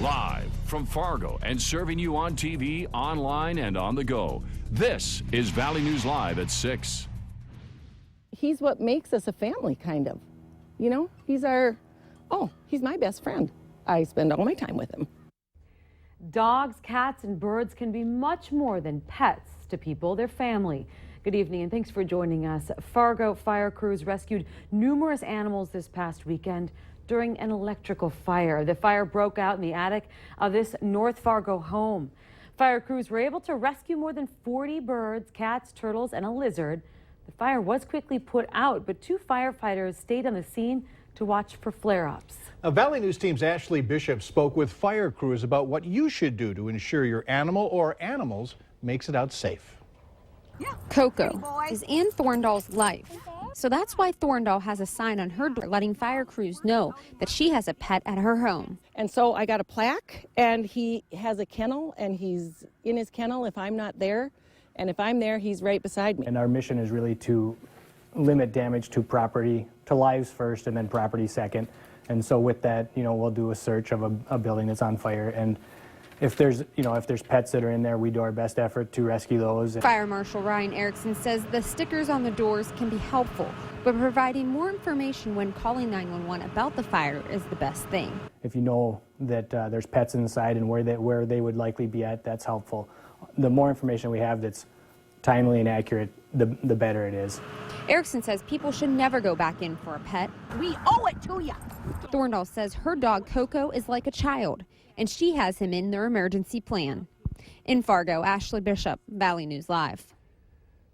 Live from Fargo and serving you on TV, online, and on the go. This is Valley News Live at 6. He's what makes us a family, kind of. You know, he's my best friend. I spend all my time with him. Dogs, cats, and birds can be much more than pets to people, their family. Good evening and thanks for joining us. Fargo fire crews rescued numerous animals this past weekend during an electrical fire. The fire broke out in the attic of this North Fargo home. Fire crews were able to rescue more than 40 birds, cats, turtles, and a lizard. The fire was quickly put out, but 2 firefighters stayed on the scene to watch for flare-ups. Valley News Team's Ashley Bishop spoke with fire crews about what you should do to ensure your animal or animals makes it out safe. Coco is Ann Thorndall's life. So that's why Thorndall has a sign on her door letting fire crews know that she has a pet at her home. And so I got a plaque, and he has a kennel, and he's in his kennel if I'm not there. And if I'm there, he's right beside me. And our mission is really to limit damage to property, to lives first and then property second. And so with that, we'll do a search of a building that's on fire. And if there's pets that are in there, we do our best effort to rescue those. Fire Marshal Ryan Erickson says the stickers on the doors can be helpful, but providing more information when calling 911 about the fire is the best thing. If you know that there's pets inside and where they would likely be at, that's helpful. The more information we have that's timely and accurate, the better it is. Erickson says people should never go back in for a pet. We owe it to you. Thorndall says her dog Coco is like a child, and she has him in their emergency plan. In Fargo, Ashley Bishop, Valley News Live.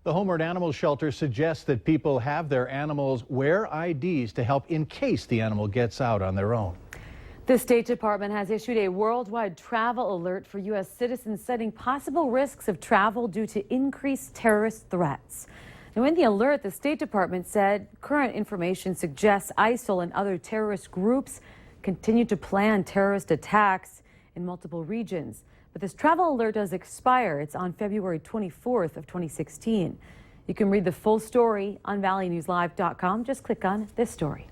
The Homeward Animal Shelter suggests that people have their animals wear IDs to help in case the animal gets out on their own. The State Department has issued a worldwide travel alert for U.S. citizens citing possible risks of travel due to increased terrorist threats. Now, in the alert, the State Department said current information suggests ISIL and other terrorist groups continue to plan terrorist attacks in multiple regions. But this travel alert does expire. It's on February 24th of 2016. You can read the full story on valleynewslive.com. Just click on this story.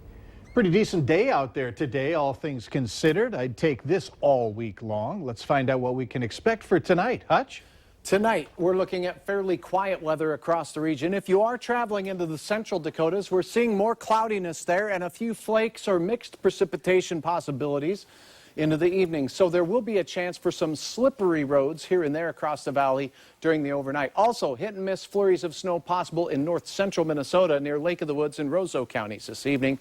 Pretty decent day out there today, all things considered. I'd take this all week long. Let's find out what we can expect for tonight. Hutch? Tonight, we're looking at fairly quiet weather across the region. If you are traveling into the central Dakotas, we're seeing more cloudiness there and a few flakes or mixed precipitation possibilities into the evening. So there will be a chance for some slippery roads here and there across the valley during the overnight. Also, hit and miss flurries of snow possible in north central Minnesota near Lake of the Woods and Roseau counties this evening.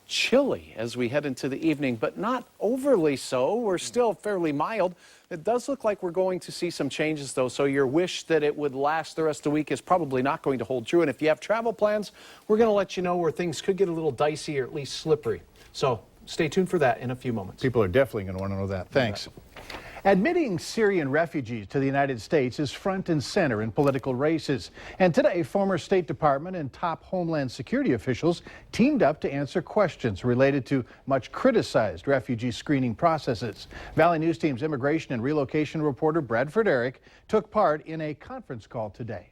Chilly as we head into the evening, but not overly so. We're still fairly mild. It does look like we're going to see some changes, though, so your wish that it would last the rest of the week is probably not going to hold true. And if you have travel plans, we're going to let you know where things could get a little dicey or at least slippery. So stay tuned for that in a few moments. People are definitely going to want to know that. Thanks. Admitting Syrian refugees to the United States is front and center in political races. And today, former State Department and top Homeland Security officials teamed up to answer questions related to much criticized refugee screening processes. Valley News Team's immigration and relocation reporter Bradford Eric took part in a conference call today.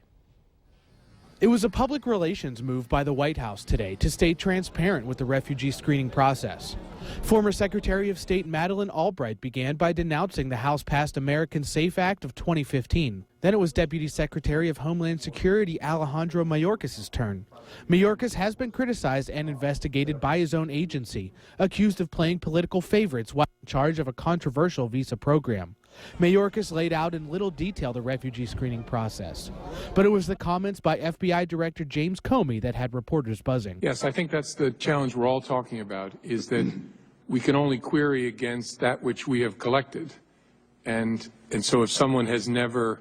It was a public relations move by the White House today to stay transparent with the refugee screening process. Former Secretary of State Madeleine Albright began by denouncing the House-passed American Safe Act of 2015. Then it was Deputy Secretary of Homeland Security Alejandro Mayorkas' turn. Mayorkas has been criticized and investigated by his own agency, accused of playing political favorites while in charge of a controversial visa program. Mayorkas laid out in little detail the refugee screening process. But it was the comments by FBI Director James Comey that had reporters buzzing. Yes, I think that's the challenge we're all talking about, is that we can only query against that which we have collected. And so if someone has never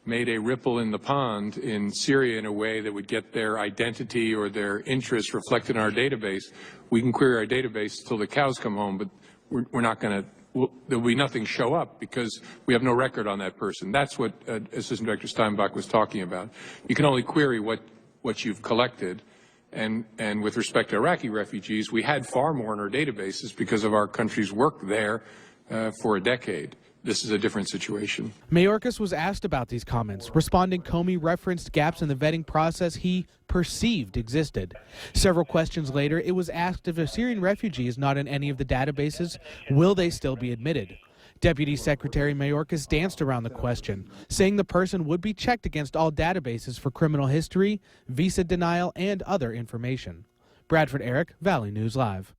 made a ripple in the pond in Syria in a way that would get their identity or their interests reflected in our database, we can query our database till the cows come home, but we're not going to. There'll be nothing show up because we have no record on that person. That's what Assistant Director Steinbach was talking about. You can only query what you've collected. And with respect to Iraqi refugees, we had far more in our databases because of our country's work there for a decade. This is a different situation. Mayorkas was asked about these comments. Responding, Comey referenced gaps in the vetting process he perceived existed. Several questions later, it was asked if a Syrian refugee is not in any of the databases, will they still be admitted? Deputy Secretary Mayorkas danced around the question, saying the person would be checked against all databases for criminal history, visa denial, and other information. Bradford Eric, Valley News Live.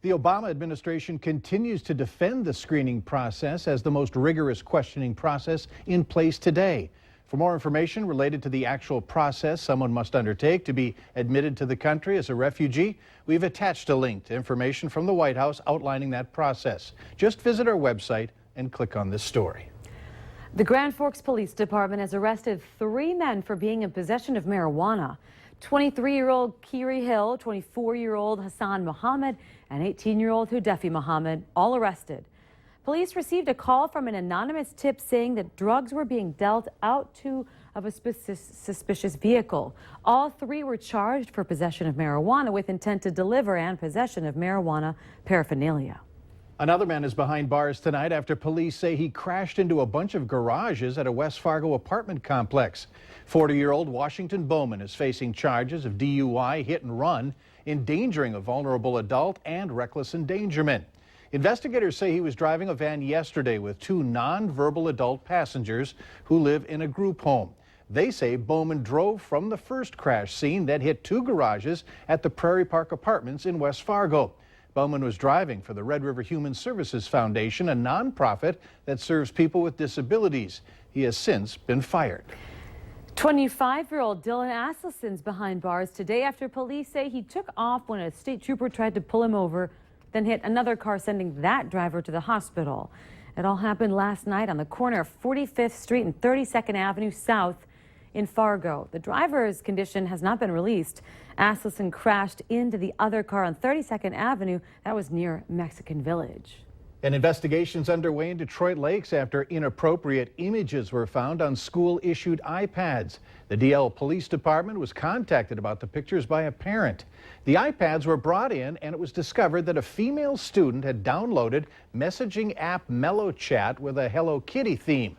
The Obama administration continues to defend the screening process as the most rigorous questioning process in place today. For more information related to the actual process someone must undertake to be admitted to the country as a refugee, we've attached a link to information from the White House outlining that process. Just visit our website and click on this story. The Grand Forks Police Department has arrested 3 men for being in possession of marijuana. 23-year-old Kiri Hill, 24-year-old Hassan Mohammed, and 18-year-old Hudefi Mohammed, all arrested. Police received a call from an anonymous tip saying that drugs were being dealt out of a suspicious vehicle. All 3 were charged for possession of marijuana with intent to deliver and possession of marijuana paraphernalia. Another man is behind bars tonight after police say he crashed into a bunch of garages at a West Fargo apartment complex. 40-year-old Washington Bowman is facing charges of DUI, hit and run, endangering a vulnerable adult, and reckless endangerment. Investigators say he was driving a van yesterday with 2 non-verbal adult passengers who live in a group home. They say Bowman drove from the first crash scene that hit 2 garages at the Prairie Park Apartments in West Fargo. Bowman was driving for the Red River Human Services Foundation, a nonprofit that serves people with disabilities. He has since been fired. 25-year-old Dylan Asselson's behind bars today after police say he took off when a state trooper tried to pull him over, then hit another car, sending that driver to the hospital. It all happened last night on the corner of 45th Street and 32nd Avenue South in Fargo. The driver's condition has not been released. Asselson crashed into the other car on 32nd Avenue. That was near Mexican Village. An investigation's underway in Detroit Lakes after inappropriate images were found on school-issued iPads. The DL Police Department was contacted about the pictures by a parent. The iPads were brought in, and it was discovered that a female student had downloaded messaging app Mellow Chat with a Hello Kitty theme.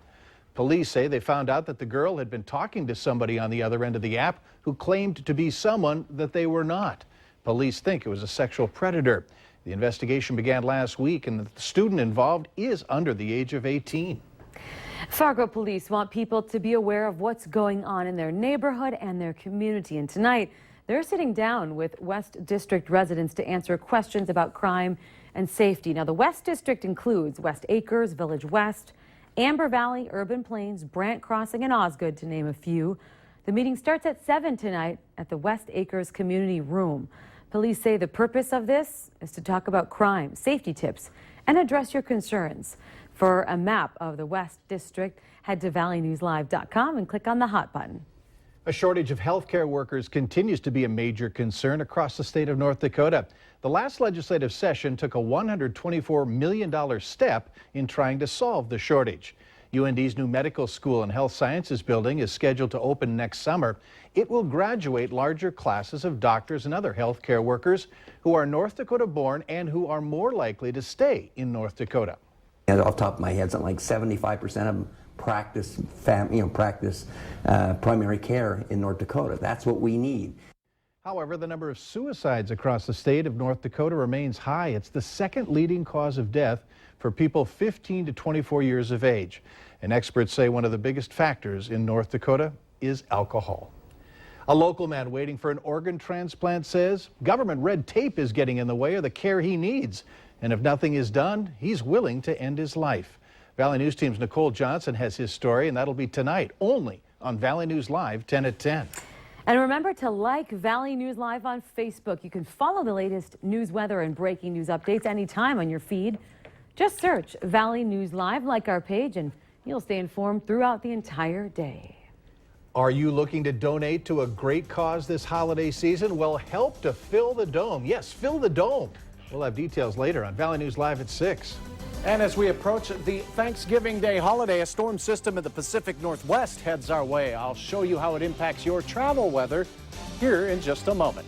Police say they found out that the girl had been talking to somebody on the other end of the app who claimed to be someone that they were not. Police think it was a sexual predator. The investigation began last week, and the student involved is under the age of 18. Fargo police want people to be aware of what's going on in their neighborhood and their community. And tonight, they're sitting down with West District residents to answer questions about crime and safety. Now, the West District includes West Acres, Village West, Amber Valley, Urban Plains, Brant Crossing, and Osgood, to name a few. The meeting starts at 7 tonight at the West Acres Community Room. Police say the purpose of this is to talk about crime, safety tips, and address your concerns. For a map of the West District, head to valleynewslive.com and click on the hot button. A shortage of healthcare workers continues to be a major concern across the state of North Dakota. The last legislative session took a $124 million step in trying to solve the shortage. UND's new medical school and health sciences building is scheduled to open next summer. It will graduate larger classes of doctors and other healthcare workers who are North Dakota born and who are more likely to stay in North Dakota. And off the top of my head, something like 75% of them practice primary care in North Dakota. That's what we need. However, the number of suicides across the state of North Dakota remains high. It's the second leading cause of death for people 15 to 24 years of age. And experts say one of the biggest factors in North Dakota is alcohol. A local man waiting for an organ transplant says government red tape is getting in the way of the care he needs. And if nothing is done, he's willing to end his life. Valley News Team's Nicole Johnson has his story, and that'll be tonight only on Valley News Live 10 at 10. And remember to like Valley News Live on Facebook. You can follow the latest news, weather, and breaking news updates anytime on your feed. Just search Valley News Live, like our page, and you'll stay informed throughout the entire day. Are you looking to donate to a great cause this holiday season? Well, help to fill the dome. Yes, fill the dome. We'll have details later on Valley News Live at 6. And as we approach the Thanksgiving Day holiday, a storm system in the Pacific Northwest heads our way. I'll show you how it impacts your travel weather here in just a moment.